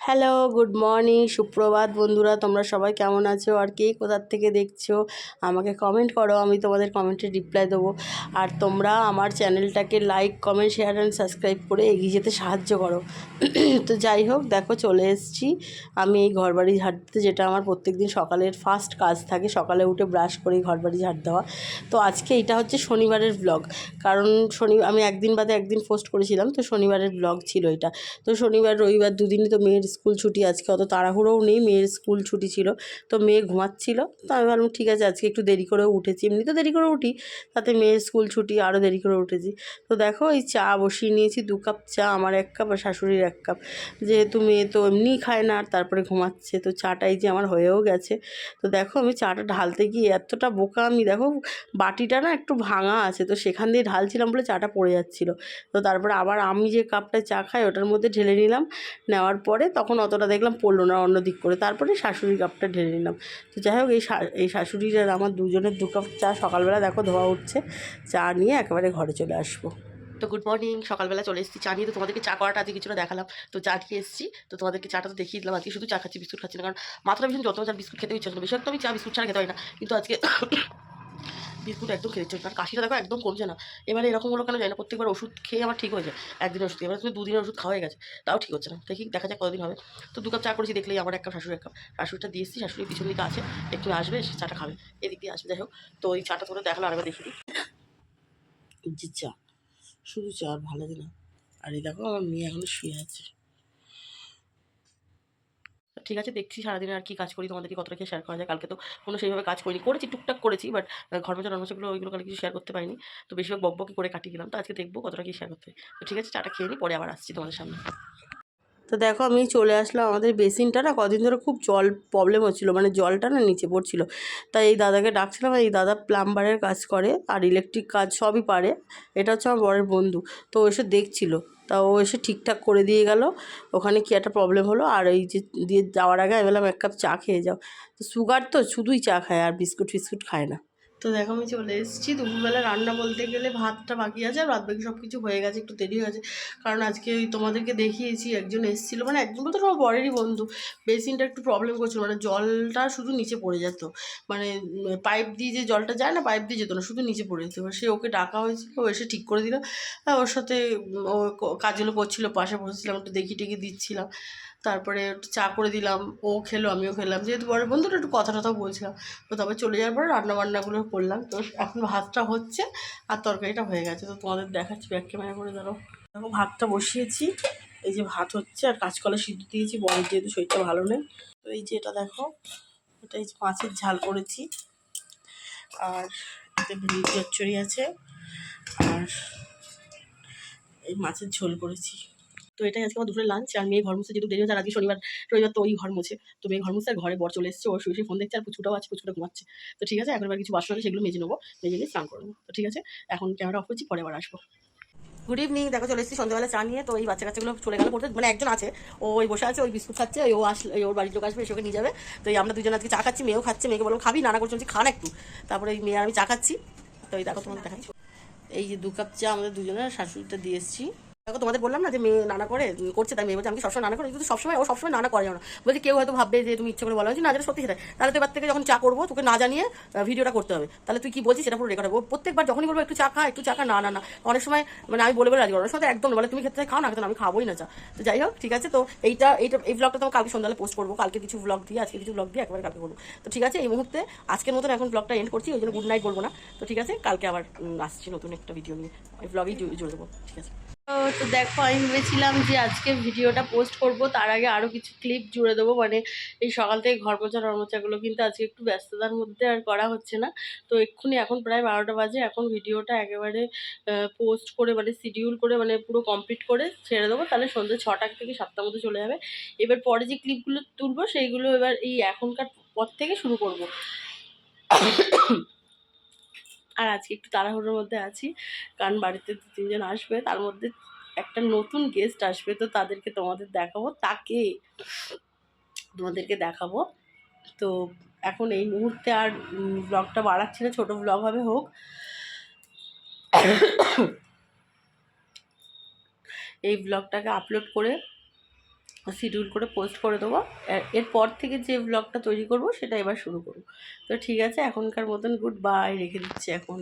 Hello, good morning, সুপ্রভাত বন্ধুরা। তোমরা সবাই কেমন আছো আর কে কোথার থেকে দেখছো আমাকে কমেন্ট করো, আমি তোমাদের কমেন্টে রিপ্লাই দেবো। আর তোমরা আমার চ্যানেলটাকে like, comment, share and subscribe করে এগিয়ে যেতে সাহায্য করো। তো যাই হোক, দেখো চলে এসেছি আমি এই ঘরবাড়ি ঝাড় দিতে, যেটা আমার প্রত্যেক দিন সকালের ফার্স্ট কাজ থাকে, সকালে উঠে ব্রাশ করে ঘরবাড়ি ঝাড় দেওয়া। তো আজকে এটা হচ্ছে শনিবারের ব্লগ, কারণ আমি একদিন বাদে একদিন পোস্ট করেছিলাম, তো শনিবারের ব্লগ ছিল এটা। তো শনিবার রবিবার দুদিনই তো মেয়ের স্কুল ছুটি, আজকে অত তাড়াহুড়োও নেই, মেয়ের স্কুল ছুটি ছিল, তো মেয়ে ঘুমাচ্ছিল। তো আমি ভাবলাম ঠিক আছে, আজকে একটু দেরি করেও উঠেছি, এমনি তো দেরি করে উঠি, তাতে মেয়ের স্কুল ছুটি আরও দেরি করে উঠেছি। তো দেখো এই চা বসিয়ে নিয়েছি, 2 কাপ চা, আমার 1 কাপ আর শাশুড়ির 1 কাপ, যেহেতু মেয়ে তো এমনিই খায় না আর তারপরে ঘুমাচ্ছে, তো চাটাই যে আমার হয়েও গেছে। তো দেখো আমি চাটা ঢালতে গিয়ে এতটা বোকা আমি, দেখো বাটিটা না একটু ভাঙা আছে, তো সেখান দিয়ে ঢালছিলাম বলে চাটা পড়ে যাচ্ছিলো। তো তারপরে আবার আমি যে কাপটায় চা খাই ওটার মধ্যে ঢেলে নিলাম, নেওয়ার পরে তখন অতটা দেখলাম পড়লো না, অন্য দিক করে তারপরে শাশুড়ির কাপটা ঢেলে নিলাম। তো যাই হোক, এই শাশুড়ির আর আমার দুজনের 2 কাপ চা সকালবেলা দেখো ধোয়া উঠছে, চা নিয়ে একেবারে ঘরে চলে আসবো। তো গুড মর্নিং, সকালবেলা চলে এসেছি চা নিয়ে। তো তোমাদেরকে চা করাটা আজকে কিছুটা দেখালাম, তো চা নিয়ে এসেছি, তো তোমাদেরকে চাটা তো দেখিয়ে দিলাম। আজকে শুধু চা খাচ্ছি, বিস্কুট খাচ্ছি না, কারণ মাথাটা ভীষণ যত চা, বিস্কুট খেতে ইচ্ছা হচ্ছে না, বেশি একটা আমি চা বিস্কুট ছাড়া খেতে হয় না, কিন্তু আজকে বিস্কুট একদম খেতে ইচ্ছে হচ্ছে না, কাশিটা দেখো একদম কমছে না। এবারে এরকম হলো কেন জানি না, প্রত্যেকবার ওষুধ খেয়ে আমার ঠিক হয়ে যায়, একদিনের ওষুধ, এবার তুমি 2 দিনের ওষুধ খাওয়া হয়ে গেছে, তাও ঠিক হচ্ছে না। দেখি দেখা যাক কতদিন হবে। তো 2 কাপ চা করেছি, দেখলেই আমার 1 কাপ, শাশুড়ি 1 কাপ, শাশুড়িটা দিয়ে এসেছি, শাশুড়ির পিছন দিকে আছে, একটু আসবে সে চাটা খাবে, এদিক দিয়ে আসবে। যাই হোক, তো ওই চাটা তোমরা দেখালো, আরেকবার দেখিয়ে দিই যে চা, শুধু চা আর ভালো লাগে না। আর এই দেখো আমার মেয়ে এখনো শুয়ে আছে। ঠিক আছে, দেখছি সারাদিনে আর কি কাজ করি, তোমাদেরকে কতটা কি শেয়ার করা যায়। কালকে তো কোনো সেইভাবে কাজ করিনি, করেছি টুকটাক করেছি, বাট ঘর মোছা টরমোছাগুলো ওইগুলো কালকে কিছু শেয়ার করতে পারিনি, তো বেশিরভাগ বকবকি করে কাটিয়ে গেলাম। তো আজকে দেখবো কতটা কি শেয়ার করতে পারি। তো ঠিক আছে, চাটা খেয়ে নিই, পরে আবার আসছি তোমাদের সামনে। তো দেখো আমি চলে আসলাম, আমাদের বেসিনটা না কদিন ধরে খুব জল প্রবলেম হচ্ছিলো, মানে জলটা না নিচে পড়ছিলো। তাই এই দাদাকে ডাকছিলাম, এই দাদা প্লাম্বারের কাজ করে আর ইলেকট্রিক কাজ সবই পারে, এটা হচ্ছে আমার বরের বন্ধু। তো ও এসে দেখছিল, তা ও এসে ঠিকঠাক করে দিয়ে গেল, ওখানে কী একটা প্রবলেম হলো। আর এই যে দিয়ে যাওয়ার আগে আমি বললাম 1 কাপ চা খেয়ে যাও। তো সুগার তো শুধুই চা খায়, আর বিস্কুট ফিস্কুট খায় না। তো দেখো আমি চলে এসেছি, দুপুরবেলা রান্না বলতে গেলে ভাতটা বাকি আছে, আর বাদ বাকি সব কিছু হয়ে গেছে, একটু দেরি হয়ে গেছে, কারণ আজকে ওই তোমাদেরকে দেখিয়েছি একজন এসেছিলো, মানে একজন বলতে আমার বরেরই বন্ধু, বেসিনটা একটু প্রবলেম করছিল, মানে জলটা শুধু নিচে পড়ে যেত, মানে পাইপ দিয়ে যে জলটা যায় না, পাইপ দিয়ে যেত না, শুধু নিচে পড়ে যেত। এবার সে ওকে ডাকা হয়েছিল, ও এসে ঠিক করে দিল। ওর সাথে ও কাজগুলো করছিলো, পাশে বসেছিলাম, একটু দেখি টেকি দিচ্ছিলাম, তারপরে একটু চা করে দিলাম, ও খেলো আমিও খেলাম, যেহেতু বরের বন্ধুটা একটু কথা টথাও বলছিলাম। তো তবে চলে যাওয়ার পরে রান্নাবান্নাগুলো করলাম, তো এখন ভাতটা হচ্ছে আর তরকারিটা হয়ে গেছে। তো তোমাদের দেখাচ্ছি, ব্যাক ক্যামেরা করে দাঁড়াও। দেখো ভাতটা বসিয়েছি, এই যে ভাত হচ্ছে, আর কাঁচকলা সিদ্ধ দিয়েছি, বরের যেহেতু শরীরটা ভালো নেই। তো এই যে এটা দেখো, এটা এই যে মাছের ঝাল করেছি, আর এতে ভেন্ডি চচ্চড়ি আছে, আর এই মাছের ঝোল করেছি। তো এটাই আজকে আমার দুপুরের লাঞ্চ। আর মেয়ে ঘর মুছতে যেহেতু দেরি হচ্ছে, আর আজকে শনিবার, রবিবার তো ওই ঘর মুছে, তো মেয়ে ঘর মুছতে, আর ঘরে বর চলে এসেছে, ও শুয়ে শুয়ে ফোন দেখছে, আর পুচকুটাও আছে, পুচকুটা ঘুমাচ্ছে। তো ঠিক আছে, এখন এবার কিছু বাসন আছে সেগুলো মেজে নেবো, মেজে নিয়ে স্নান করবো। তো ঠিক আছে, এখন ক্যামেরা অফ করছি, পরে আবার আসবো। গুড ইভিনিং, দেখো চলে এসেছি সন্ধ্যাবেলা চা নিয়ে। তো এই বাচ্চা কাচ্চাগুলো চলে গেল পড়তে, মানে একজন আছে, ও ওই বসে আছে, ওই বিস্কুট খাচ্ছে, ও আসলে ওর বাড়ির লোক আসবে, এসে ওকে নিয়ে যাবে। তো এই আমরা দুজন আজকে চা খাচ্ছি, মেয়েও খাচ্ছে, মেয়েকে বললাম খাবি, নানা করছি খান একটু, তারপরে এই মেয়ে আর আমি চা খাচ্ছি। তো এই দেখো তোমাদের দেখাচ্ছি, এই যে 2 কাপ চা আমাদের দুজনের শাশুড়িটা দিয়ে এসেছি। দেখো তোমাদের বললাম না যে মেয়ে নানা করছে, তাই মেয়ে বলছে আমি সবসময় নানা করি, কিন্তু সবসময় ও সবসময় নানা করে না, বলছে কেউ হয়তো ভাববে যে তুমি ইচ্ছে করে বলা হয়েছে, না যেটা সত্যি সেটাই। তাহলে তো এবার থেকে যখন চা করবো তোকে না জানিয়ে ভিডিওটা করতে হবে, তাহলে তুই কি বলছিস সেটা পুরো রেকর্ড হবে। প্রত্যেকবার যখনই বলবো একটু চা খা, একটু চা খা, না না না, অনেক সময় মানে আমি বলে রাজি করার সময় একদম বলে তুমি ক্ষেত্রে খাও না, কিন্তু আমি খাবোই না চা। তো যাই হোক, ঠিক আছে, তো এই ব্লগটা তো কালকে সন্ধ্যালে পোস্ট করবো, কালকে কিছু ব্লগ দিয়ে, আজকে কিছু ব্লগ দিয়ে একেবারে কালকে করবো। তো ঠিক আছে, এই মুহূর্তে আজকের মতন এখন ব্লগটা এন্ড করছি, ওই জন্য গুড নাইট বলবো না। তো ঠিক আছে, কালকে আবার আসছি নতুন একটা ভিডিও নিয়ে, ওই ব্লগেই জুড়ে দেবো। ঠিক আছে, তো দেখো আমি ভেবেছিলাম যে আজকে ভিডিওটা পোস্ট করব, তার আগে আরও কিছু ক্লিপ জুড়ে দেবো, মানে এই সকাল থেকে ঘর মোছা টরমোছাগুলো কিন্তু আজকে একটু ব্যস্ততার মধ্যে আর করা হচ্ছে না। তো এক্ষুনি এখন প্রায় 12টা বাজে, এখন ভিডিওটা একেবারে পোস্ট করে, মানে শিডিউল করে, মানে পুরো কমপ্লিট করে ছেড়ে দেবো, তাহলে সন্ধ্যে 6টা থেকে 7টার মধ্যে চলে যাবে। এবার পরে যে ক্লিপগুলো তুলবো সেইগুলো এবার এই এখনকার পর থেকে শুরু করব। আর আজকে একটু তাড়াহুড়োর মধ্যে আছি, কারণ বাড়িতে 2-3 জন আসবে, তার মধ্যে একটা নতুন গেস্ট আসবে, তো তাদেরকে তোমাদেরকে দেখাবো। তো এখন এই মুহূর্তে আর ব্লগটা বাড়াচ্ছি না, ছোটো ব্লগ হবে, হোক। এই ব্লগটাকে আপলোড করে শিডিউল করে পোস্ট করে দেবো। এরপর থেকে যে ব্লগটা তৈরি করব সেটা এবার শুরু করব। তো ঠিক আছে, এখনকার মতন গুড বাই, রেখে দিচ্ছি এখন।